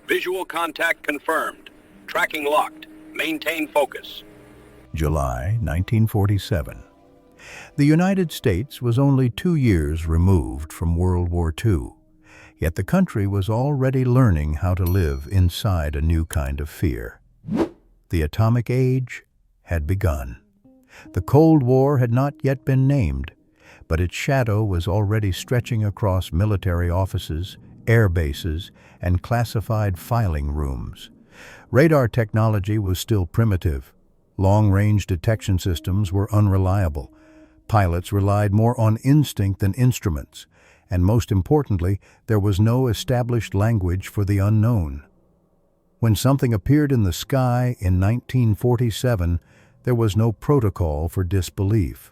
Visual contact confirmed. Tracking locked. Maintain focus. July 1947. The United States was only 2 years removed from World War II, yet the country was already learning how to live inside a new kind of fear. The atomic age had begun. The Cold War had not yet been named, but its shadow was already stretching across military offices, air bases, and classified filing rooms. Radar technology was still primitive. Long-range detection systems were unreliable. Pilots relied more on instinct than instruments, and most importantly, there was no established language for the unknown. When something appeared in the sky in 1947, there was no protocol for disbelief.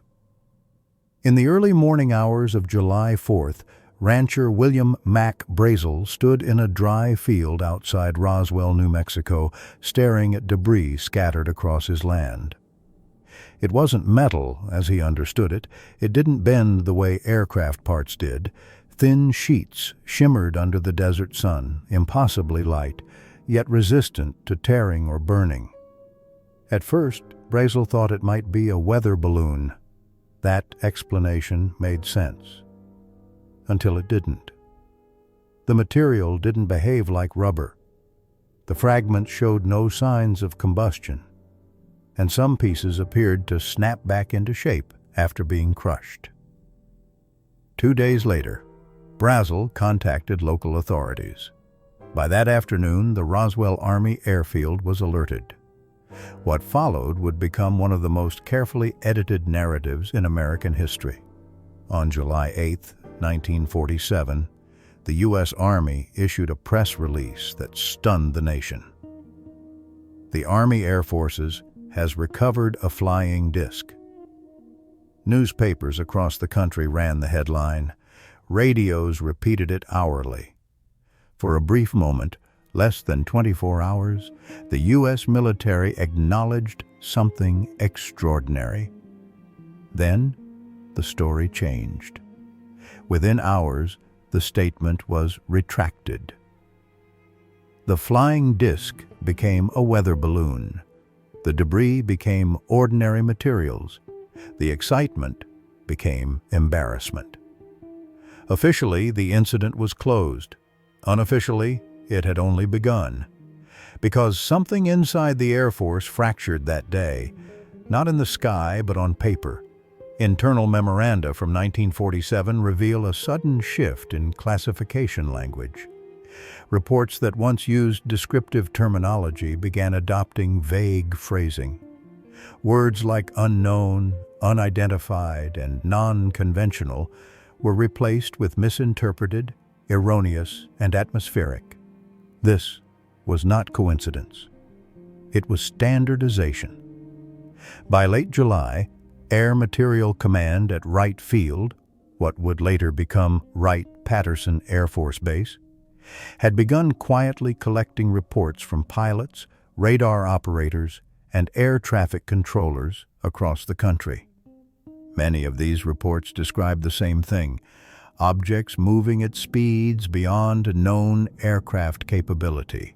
In the early morning hours of July 4th, rancher William Mack Brazel stood in a dry field outside Roswell, New Mexico, staring at debris scattered across his land. It wasn't metal, as he understood it. It didn't bend the way aircraft parts did. Thin sheets shimmered under the desert sun, impossibly light, yet resistant to tearing or burning. At first, Brazel thought it might be a weather balloon. That explanation made sense. Until it didn't. The material didn't behave like rubber. The fragments showed no signs of combustion, and some pieces appeared to snap back into shape after being crushed. 2 days later, Brazel contacted local authorities. By that afternoon, the Roswell Army airfield was alerted. What followed would become one of the most carefully edited narratives in American history. On July 8, 1947, the U.S. Army issued a press release that stunned the nation. The Army Air Forces has recovered a flying disc. Newspapers across the country ran the headline. Radios repeated it hourly. For a brief moment, less than 24 hours, the U.S. military acknowledged something extraordinary. Then, the story changed. Within hours, the statement was retracted. The flying disc became a weather balloon. The debris became ordinary materials. The excitement became embarrassment. Officially, the incident was closed. Unofficially, it had only begun. Because something inside the Air Force fractured that day, not in the sky but on paper. Internal memoranda from 1947 reveal a sudden shift in classification language. Reports that once used descriptive terminology began adopting vague phrasing. Words like unknown, unidentified, and non-conventional were replaced with misinterpreted, erroneous, and atmospheric. This was not coincidence. It was standardization. By late July, Air Material Command at Wright Field, what would later become Wright-Patterson Air Force Base, had begun quietly collecting reports from pilots, radar operators, and air traffic controllers across the country. Many of these reports described the same thing: objects moving at speeds beyond known aircraft capability.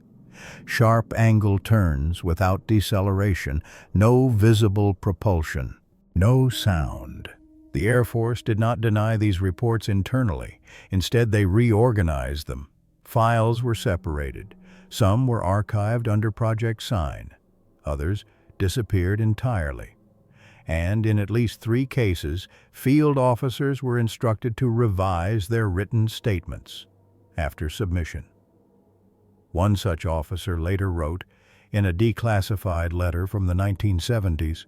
Sharp angle turns without deceleration, no visible propulsion, no sound. The Air Force did not deny these reports internally. Instead, they reorganized them. Files were separated. Some were archived under Project Sign. Others disappeared entirely. And in at least 3 cases, field officers were instructed to revise their written statements after submission. One such officer later wrote, in a declassified letter from the 1970s,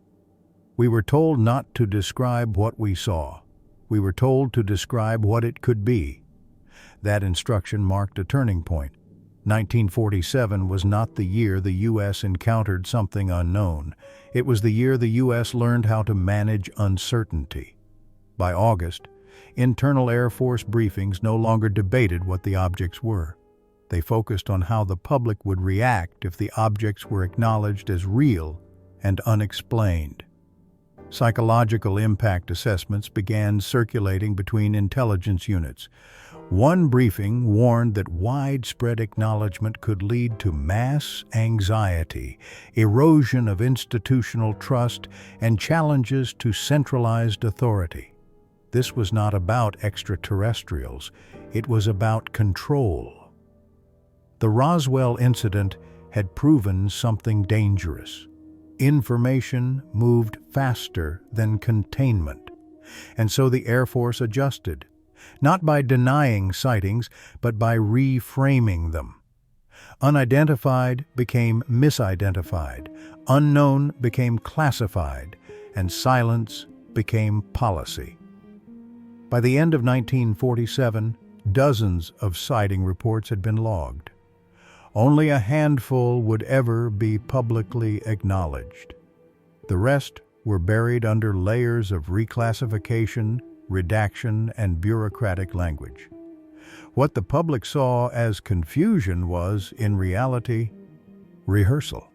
"We were told not to describe what we saw. We were told to describe what it could be." That instruction marked a turning point. 1947 was not the year the U.S. encountered something unknown. It was the year the U.S. learned how to manage uncertainty. By August, internal Air Force briefings no longer debated what the objects were. They focused on how the public would react if the objects were acknowledged as real and unexplained. Psychological impact assessments began circulating between intelligence units. One briefing warned that widespread acknowledgement could lead to mass anxiety, erosion of institutional trust, and challenges to centralized authority. This was not about extraterrestrials, it was about control. The Roswell incident had proven something dangerous. Information moved faster than containment, and so the Air Force adjusted, not by denying sightings, but by reframing them. Unidentified became misidentified, unknown became classified, and silence became policy. By the end of 1947, dozens of sighting reports had been logged. Only a handful would ever be publicly acknowledged. The rest were buried under layers of reclassification, redaction, and bureaucratic language. What the public saw as confusion was, in reality, rehearsal.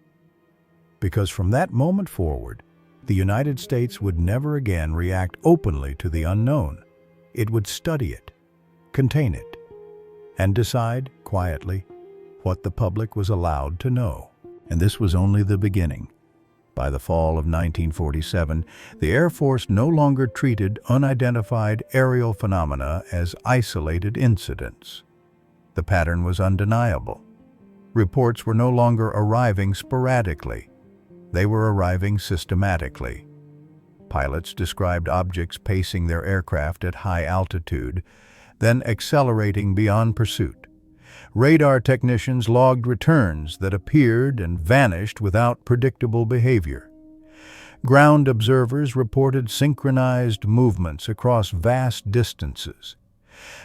Because from that moment forward, the United States would never again react openly to the unknown. It would study it, contain it, and decide, quietly, what the public was allowed to know. And this was only the beginning. By the fall of 1947, the Air Force no longer treated unidentified aerial phenomena as isolated incidents. The pattern was undeniable. Reports were no longer arriving sporadically. They were arriving systematically. Pilots described objects pacing their aircraft at high altitude, then accelerating beyond pursuit. Radar technicians logged returns that appeared and vanished without predictable behavior. Ground observers reported synchronized movements across vast distances.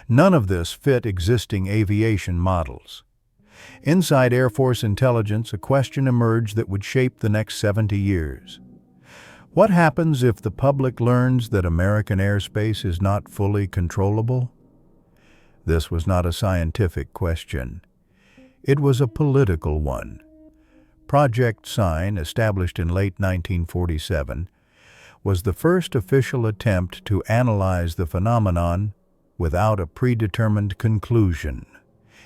None of this fit existing aviation models. Inside Air Force intelligence, a question emerged that would shape the next 70 years. What happens if the public learns that American airspace is not fully controllable? This was not a scientific question. It was a political one. Project Sign, established in late 1947, was the first official attempt to analyze the phenomenon without a predetermined conclusion.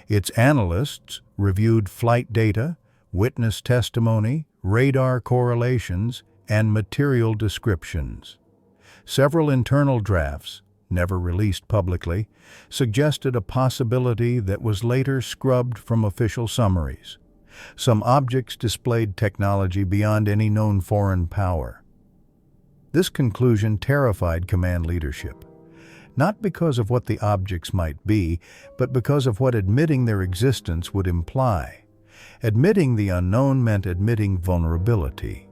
Its analysts reviewed flight data, witness testimony, radar correlations, and material descriptions. Several internal drafts, never released publicly, suggested a possibility that was later scrubbed from official summaries. Some objects displayed technology beyond any known foreign power. This conclusion terrified command leadership, not because of what the objects might be, but because of what admitting their existence would imply. Admitting the unknown meant admitting vulnerability.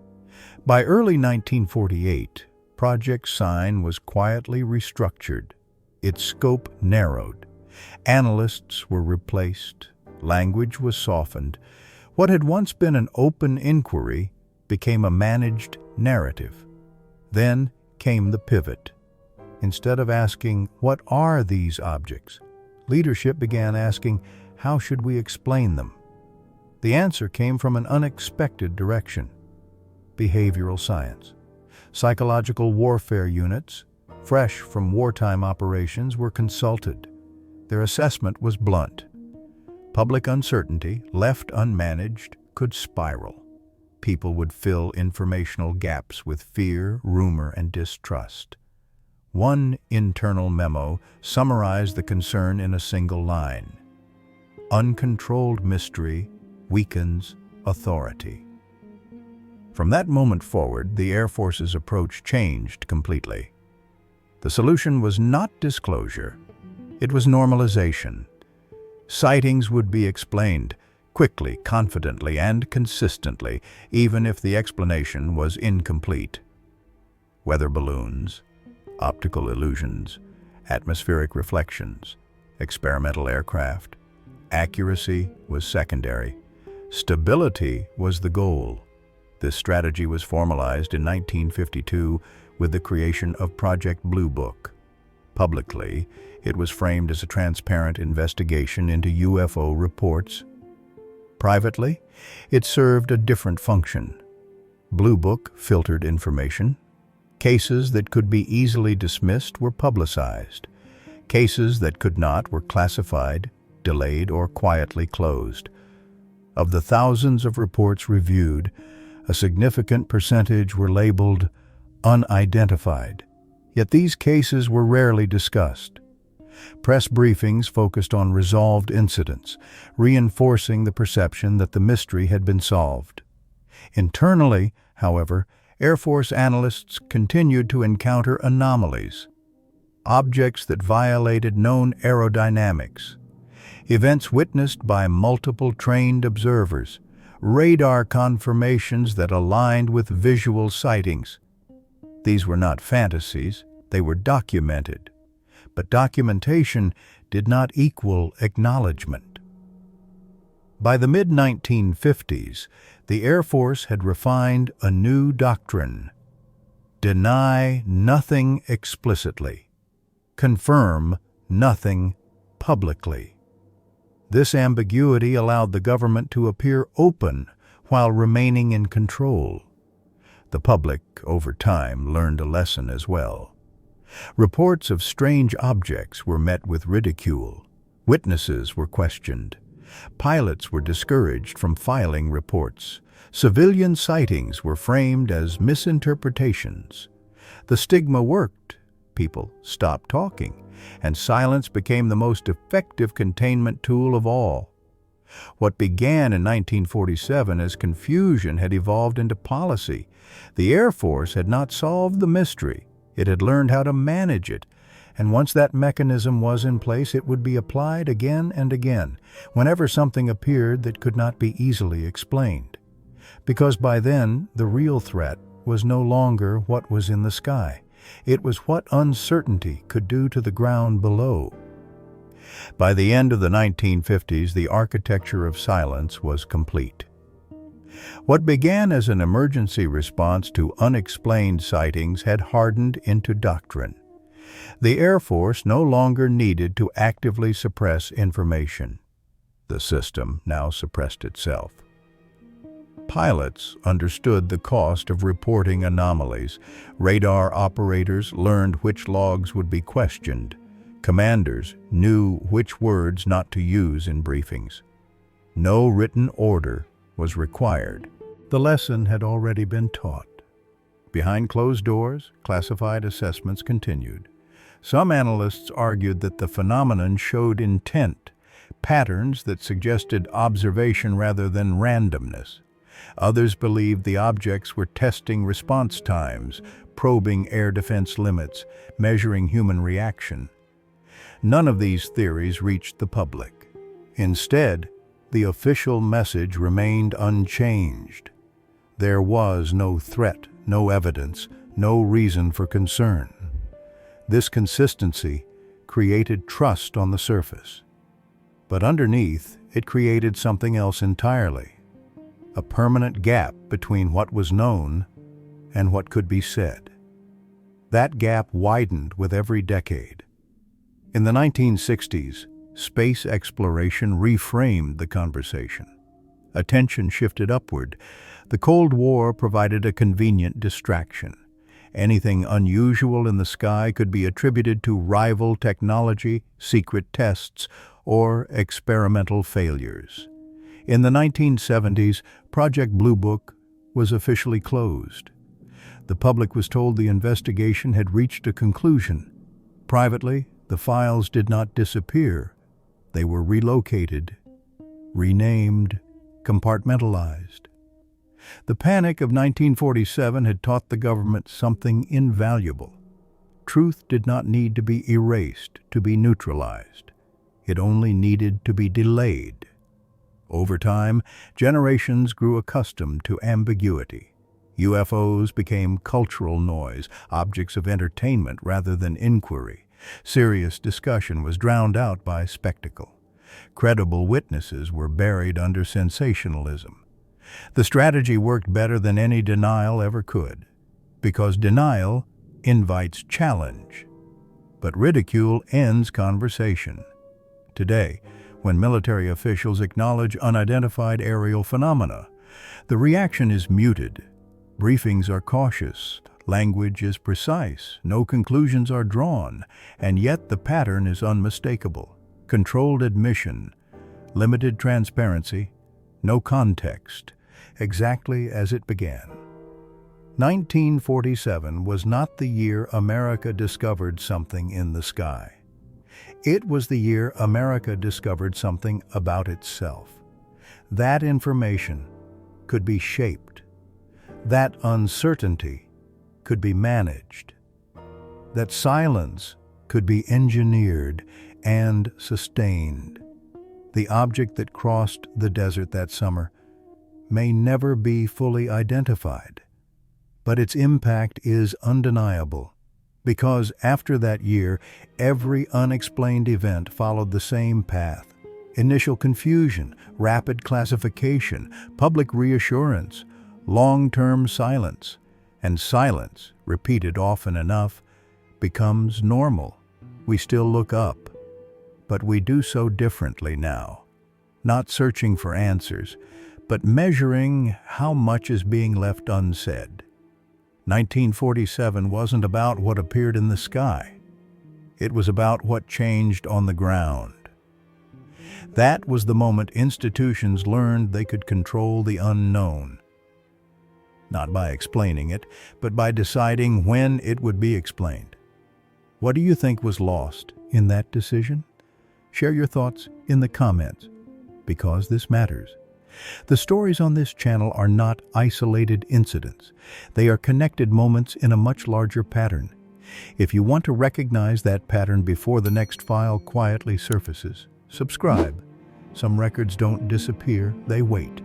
By early 1948, Project Sign was quietly restructured. Its scope narrowed. Analysts were replaced. Language was softened. What had once been an open inquiry became a managed narrative. Then came the pivot. Instead of asking, "What are these objects?" leadership began asking, "How should we explain them?" The answer came from an unexpected direction: behavioral science. Psychological warfare units, fresh from wartime operations, were consulted. Their assessment was blunt. Public uncertainty, left unmanaged, could spiral. People would fill informational gaps with fear, rumor, and distrust. One internal memo summarized the concern in a single line: uncontrolled mystery weakens authority. From that moment forward, the Air Force's approach changed completely. The solution was not disclosure. It was normalization. Sightings would be explained quickly, confidently, and consistently, even if the explanation was incomplete. Weather balloons, optical illusions, atmospheric reflections, experimental aircraft. Accuracy was secondary. Stability was the goal. This strategy was formalized in 1952 with the creation of Project Blue Book. Publicly, it was framed as a transparent investigation into UFO reports. Privately, it served a different function. Blue Book filtered information. Cases that could be easily dismissed were publicized. Cases that could not were classified, delayed, or quietly closed. Of the thousands of reports reviewed, a significant percentage were labeled unidentified. Yet these cases were rarely discussed. Press briefings focused on resolved incidents, reinforcing the perception that the mystery had been solved. Internally, however, Air Force analysts continued to encounter anomalies, objects that violated known aerodynamics, events witnessed by multiple trained observers, radar confirmations that aligned with visual sightings. These were not fantasies, they were documented. But documentation did not equal acknowledgement. By the mid-1950s, the Air Force had refined a new doctrine: deny nothing explicitly, confirm nothing publicly. This ambiguity allowed the government to appear open while remaining in control. The public, over time, learned a lesson as well. Reports of strange objects were met with ridicule. Witnesses were questioned. Pilots were discouraged from filing reports. Civilian sightings were framed as misinterpretations. The stigma worked. People stopped talking, and silence became the most effective containment tool of all. What began in 1947 as confusion had evolved into policy. The Air Force had not solved the mystery. It had learned how to manage it, and once that mechanism was in place, it would be applied again and again, whenever something appeared that could not be easily explained. Because by then, the real threat was no longer what was in the sky. It was what uncertainty could do to the ground below. By the end of the 1950s, the architecture of silence was complete. What began as an emergency response to unexplained sightings had hardened into doctrine. The Air Force no longer needed to actively suppress information. The system now suppressed itself. Pilots understood the cost of reporting anomalies. Radar operators learned which logs would be questioned. Commanders knew which words not to use in briefings. No written order was required. The lesson had already been taught. Behind closed doors, classified assessments continued. Some analysts argued that the phenomenon showed intent, patterns that suggested observation rather than randomness. Others believed the objects were testing response times, probing air defense limits, measuring human reaction. None of these theories reached the public. Instead, the official message remained unchanged. There was no threat, no evidence, no reason for concern. This consistency created trust on the surface. But underneath, it created something else entirely: a permanent gap between what was known and what could be said. That gap widened with every decade. In the 1960s, space exploration reframed the conversation. Attention shifted upward. The Cold War provided a convenient distraction. Anything unusual in the sky could be attributed to rival technology, secret tests, or experimental failures. In the 1970s, Project Blue Book was officially closed. The public was told the investigation had reached a conclusion. Privately, the files did not disappear. They were relocated, renamed, compartmentalized. The panic of 1947 had taught the government something invaluable. Truth did not need to be erased, to be neutralized. It only needed to be delayed. Over time, generations grew accustomed to ambiguity. UFOs became cultural noise, objects of entertainment rather than inquiry. Serious discussion was drowned out by spectacle. Credible witnesses were buried under sensationalism. The strategy worked better than any denial ever could, because denial invites challenge, but ridicule ends conversation. Today, when military officials acknowledge unidentified aerial phenomena, the reaction is muted. Briefings are cautious. Language is precise, no conclusions are drawn, and yet the pattern is unmistakable. Controlled admission, limited transparency, no context, exactly as it began. 1947 was not the year America discovered something in the sky. It was the year America discovered something about itself. That information could be shaped. That uncertainty could be managed. That silence could be engineered and sustained. The object that crossed the desert that summer may never be fully identified, but its impact is undeniable, because after that year, every unexplained event followed the same path. Initial confusion, rapid classification, public reassurance, long-term silence, and silence, repeated often enough, becomes normal. We still look up, but we do so differently now, not searching for answers, but measuring how much is being left unsaid. 1947 wasn't about what appeared in the sky. It was about what changed on the ground. That was the moment institutions learned they could control the unknown. Not by explaining it, but by deciding when it would be explained. What do you think was lost in that decision? Share your thoughts in the comments, because this matters. The stories on this channel are not isolated incidents. They are connected moments in a much larger pattern. If you want to recognize that pattern before the next file quietly surfaces, subscribe. Some records don't disappear, they wait.